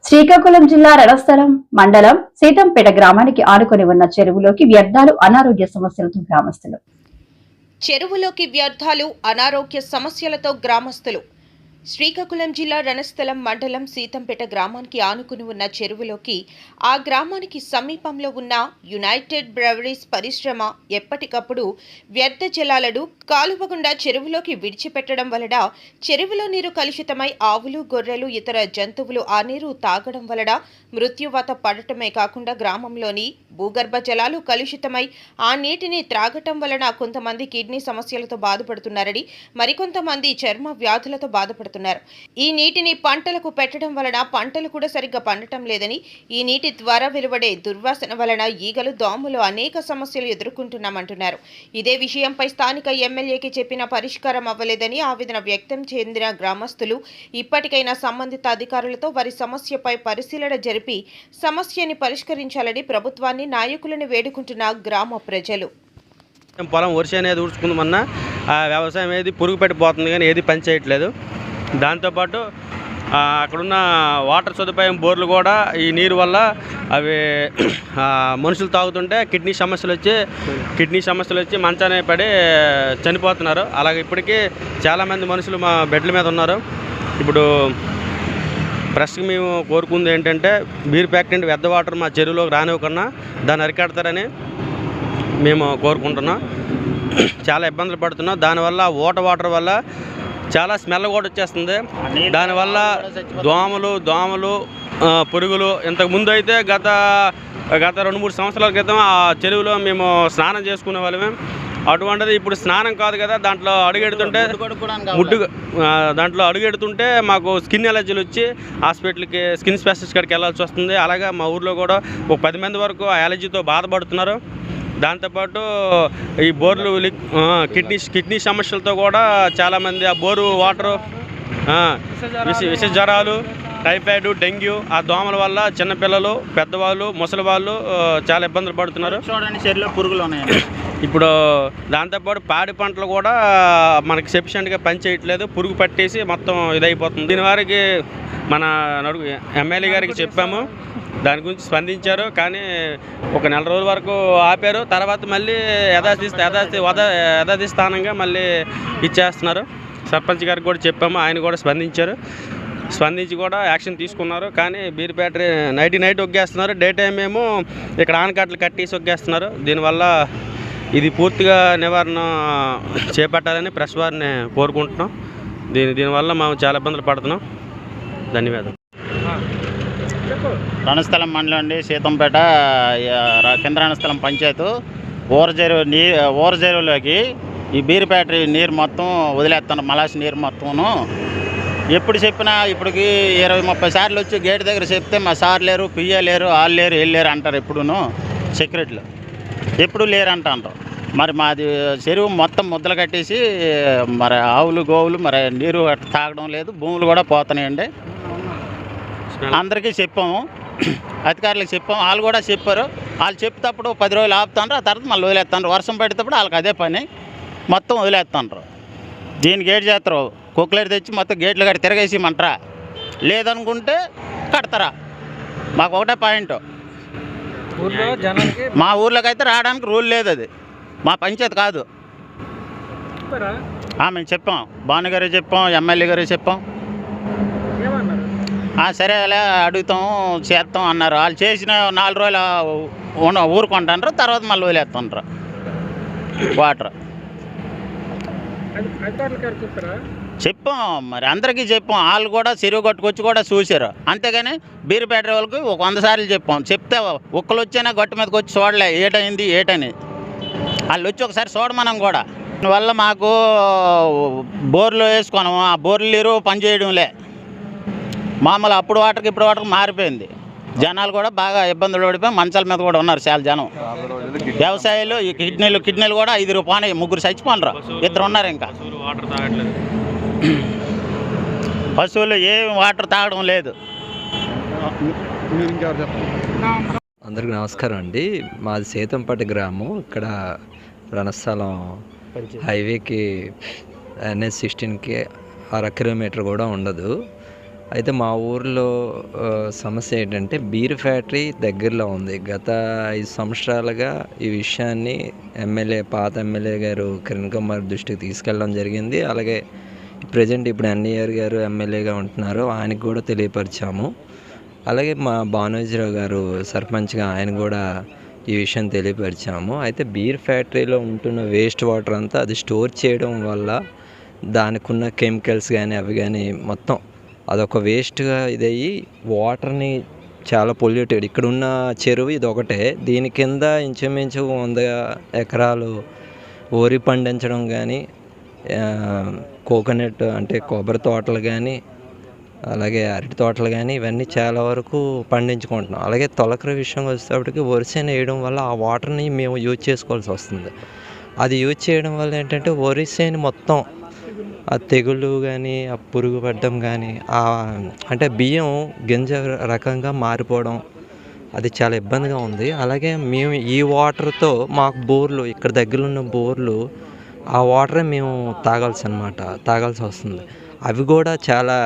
శ్రీకాకుళం జిల్లా రణస్థలం మండలం సీతంపేట గ్రామానికి ఆనుకొని ఉన్న చెరువులోకి వ్యర్థాలు అనారోగ్య సమస్యలతో గ్రామస్తులు శ్రీకాకుళం జిల్లా రణస్థలం మండలం సీతంపేట గ్రామానికి ఆనుకుని ఉన్న చెరువులోకి ఆ గ్రామానికి సమీపంలో ఉన్న యునైటెడ్ బ్రెవరీస్ పరిశ్రమ ఎప్పటికప్పుడు వ్యర్థ జలాలను కాలువ గుండా చెరువులోకి విడిచిపెట్టడం వలన చెరువులో నీరు కలుషితమై ఆవులు గొర్రెలు ఇతర జంతువులు ఆ నీరు తాగడం వలన మృత్యువాత పడటమే కాకుండా గ్రామంలోని భూగర్భ జలాలు కలుషితమై ఆ నీటిని త్రాగటం వలన కొంతమంది కిడ్నీ సమస్యలతో బాధపడుతున్నారని మరికొంతమంది చర్మ వ్యాధులతో బాధపడుతున్నారు. ఈ నీటిని పంటలకు పెట్టడం వలన పంటలు కూడా సరిగ్గా పండటం లేదని, ఈ నీటి ద్వారా వెలువడే దుర్వాసన వలన ఈగలు దోమలు అనేక సమస్యలు ఎదుర్కొంటున్నామంటున్నారు. ఇదే విషయంపై స్థానిక ఎమ్మెల్యేకి చెప్పిన పరిష్కారం అవ్వలేదని ఆవేదన వ్యక్తం చెందిన గ్రామస్తులు ఇప్పటికైనా సంబంధిత అధికారులతో వారి సమస్యపై పరిశీలన జరిపి సమస్యని పరిష్కరించాలని ప్రభుత్వాన్ని నాయకులను వేడుకుంటున్న గ్రామ ప్రజలు. పొలం వర్షం అనేది ఊడ్చుకుందామన్నా వ్యవసాయం ఏది పురుగు పెట్టిపోతుంది కానీ ఏది పని చేయట్లేదు. దాంతోపాటు అక్కడున్న వాటర్ సదుపాయం బోర్లు కూడా ఈ నీరు వల్ల అవి మనుషులు తాగుతుంటే కిడ్నీ సమస్యలు వచ్చి మంచానే పడి చనిపోతున్నారు. అలాగే ఇప్పటికీ చాలామంది మనుషులు మా బెడ్ల మీద ఉన్నారు. ఇప్పుడు ప్రెస్కి మేము కోరుకుంది ఏంటంటే బీర్ ఫ్యాక్టరీ వ్యర్థ వాటర్ మా చెరువులోకి రానివ్వకుండా దాన్ని అరికడతారని మేము కోరుకుంటున్నాం. చాలా ఇబ్బందులు పడుతున్నాం. దానివల్ల వాటర్ వల్ల చాలా స్మెల్ కూడా వచ్చేస్తుంది. దానివల్ల దోమలు పురుగులు ఇంతకుముందు అయితే గత 2-3 సంవత్సరాల క్రితం ఆ చెరువులో మేము స్నానం చేసుకునే వాళ్ళమే. అటువంటిది ఇప్పుడు స్నానం కాదు కదా, దాంట్లో అడుగెడుతుంటే మాకు స్కిన్ ఎలర్జీలు వచ్చి హాస్పిటల్కి స్కిన్ స్పెషలిస్ట్ కాడికి వెళ్ళాల్సి వస్తుంది. అలాగే మా ఊర్లో కూడా ఒక 10 మంది వరకు ఆ ఎలర్జీతో బాధపడుతున్నారు. దాంతోపాటు ఈ బోర్లు కిడ్నీ సమస్యలతో కూడా చాలామంది ఆ బోరు వాటరు విష జ్వరాలు, టైఫాయిడ్, డెంగ్యూ ఆ దోమల వల్ల చిన్నపిల్లలు, పెద్దవాళ్ళు, ముసలి వాళ్ళు చాలా ఇబ్బందులు పడుతున్నారు. చెరువులో పురుగులు ఉన్నాయి. ఇప్పుడు దాంతోపాటు పాడి పంటలు కూడా మనకి సఫిషియెంట్గా పని చేయట్లేదు. పురుగు పట్టేసి మొత్తం ఇదైపోతుంది. దీని వారికి మన ఎమ్మెల్యే గారికి చెప్పాము, దాని గురించి స్పందించారు. కానీ ఒక 4 రోజుల వరకు ఆపారు. తర్వాత మళ్ళీ యథాతి స్థానంగా మళ్ళీ ఇచ్చేస్తున్నారు. సర్పంచ్ గారికి కూడా చెప్పాము, ఆయన కూడా స్పందించి కూడా యాక్షన్ తీసుకున్నారు. కానీ బీర్ ఫ్యాక్టరీ నైట్ ఒగ్గేస్తున్నారు, డే టైం ఏమో ఇక్కడ ఆనకట్టలు కట్టేసి ఒగ్గేస్తున్నారు. దీనివల్ల ఇది పూర్తిగా నివారణ చేపట్టాలని ప్రెస్ వారిని కోరుకుంటున్నాం. దీనివల్ల మేము చాలా ఇబ్బందులు పడుతున్నాం. ధన్యవాదాలు. రణస్థలం మండలం అండి, సీతంపేట కింద రణస్థలం పంచాయతీ ఊర చెరువులోకి ఈ బీర్ ఫ్యాక్టరీ నీరు మొత్తం వదిలేస్తాను. మలాసి నీరు మొత్తము ఎప్పుడు చెప్పినా ఇప్పటికి 20-30 సార్లు వచ్చి గేట్ దగ్గర చెప్తే మా సార్ లేరు, పియ్య లేరు, వాళ్ళు లేరు, వీళ్ళు లేరు అంటారు. ఎప్పుడూను సెక్యూరిటీలు ఎప్పుడు లేరు అంటారు. మరి మాది చెరువు మొత్తం ముద్దలు కట్టేసి మరి ఆవులు గోవులు మరి నీరు తాగడం లేదు, భూములు కూడా పోతున్నాయండి. అందరికీ చెప్పాము, అధికారులకు చెప్పాము, వాళ్ళు కూడా చెప్పారు. వాళ్ళు చెప్తేప్పుడు 10 రోజులు ఆపుతాండ్రు, ఆ తర్వాత మళ్ళీ వదిలేస్తాండ్రు. వర్షం పడేటప్పుడు వాళ్ళకి అదే పని, మొత్తం వదిలేస్తాండ్రు. దీన్ని గేట్ చేస్తారు, కుక్కలేరు తెచ్చి మొత్తం గేట్లు కట్టి తిరగేసిమంటారా, లేదనుకుంటే కడతారా. మాకు ఒకటే పాయింట్, మా ఊర్లోకి అయితే రావడానికి రూల్ లేదు. అది మా పంచాయతీ కాదు. మేము చెప్పాం, భానుగారు చెప్పాం, ఎమ్మెల్యే గారు చెప్పాం. సరే అలా అడుగుతాం చేస్తాం అన్నారు. వాళ్ళు చేసిన 4 రోజులు ఊరుకుంటారు, తర్వాత మళ్ళీ వదిలేస్తుంటారు వాటర్. చెప్పాం, మరి అందరికీ చెప్పాం. వాళ్ళు కూడా చెరువు కట్టుకొచ్చి కూడా చూశారు. అంతేగాని బీర్ ఫ్యాక్టరీ వాళ్ళకి 100 సార్లు చెప్పాం. చెప్తే ఒక్కరు వచ్చినా గట్టు మీదకి వచ్చి చూడలే ఏటని. వాళ్ళు వచ్చి ఒకసారి చూడమనం కూడా. దానివల్ల మాకు బోర్లు వేసుకున్నాము, ఆ బోర్లు నీరు పనిచేయడంలే. మామూలు అప్పుడు వాటర్కి ఇప్పుడు వాటర్కి మారిపోయింది. జనాలు కూడా బాగా ఇబ్బందులు పడిపోయి మంచాల మీద కూడా ఉన్నారు చాలా జనం. వ్యవసాయాలు ఈ కిడ్నీలు కూడా 5 రూపాయలు 3 చచ్చిపోనరు, 2 ఉన్నారు. ఇంకా పశువులు ఏం వాటర్ తాగడం లేదు. అందరికీ నమస్కారం అండి. మాది సీతంపేట గ్రామం. ఇక్కడ రణస్థలం హైవేకి NH-16కి 1/2 కిలోమీటర్ కూడా ఉండదు. అయితే మా ఊర్లో సమస్య ఏంటంటే బీర్ ఫ్యాక్టరీ దగ్గరలో ఉంది. గత 5 సంవత్సరాలుగా ఈ విషయాన్ని పాత ఎమ్మెల్యే గారు కిరణ్ కుమార్ దృష్టికి తీసుకెళ్ళడం జరిగింది. అలాగే ప్రెజెంట్ ఇప్పుడు ఎన్ఈఆర్ గారు ఎమ్మెల్యేగా ఉంటున్నారు, ఆయనకు కూడా తెలియపరిచాము. అలాగే మా భానుజీరావు గారు సర్పంచ్గా ఆయన కూడా ఈ విషయం తెలియపరిచాము. అయితే బీర్ ఫ్యాక్టరీలో ఉంటున్న వేస్ట్ వాటర్ అంతా అది స్టోర్ చేయడం వల్ల దానికి ఉన్న కెమికల్స్ కానీ అవి కానీ మొత్తం అదొక వేస్ట్గా ఇదయ్యి వాటర్ని చాలా పొల్యూటెడ్. ఇక్కడున్న చెరువు ఇది ఒకటే, దీని కింద ఇంచుమించు 100 ఎకరాలు వరి పండించడం కానీ, కోకోనట్ అంటే కొబ్బరి తోటలు కానీ, అలాగే అరటి తోటలు కానీ ఇవన్నీ చాలా వరకు పండించుకుంటున్నాం. అలాగే తొలకరి విషయం వచ్చేటప్పటికి వరిసేను వేయడం వల్ల ఆ వాటర్ని మేము యూజ్ చేసుకోవాల్సి వస్తుంది. అది యూజ్ చేయడం వల్ల ఏంటంటే వరిసేను మొత్తం ఆ తెగుళ్ళు కానీ, ఆ పురుగు పడ్డం కానీ, అంటే బియ్యం గింజ రకంగా మారిపోవడం అది చాలా ఇబ్బందిగా ఉంది. అలాగే మేము ఈ వాటర్తో మాకు బోర్లు ఇక్కడ దగ్గరలో ఉన్న బోర్లు ఆ వాటరే మేము తాగాల్సి వస్తుంది. అవి కూడా చాలా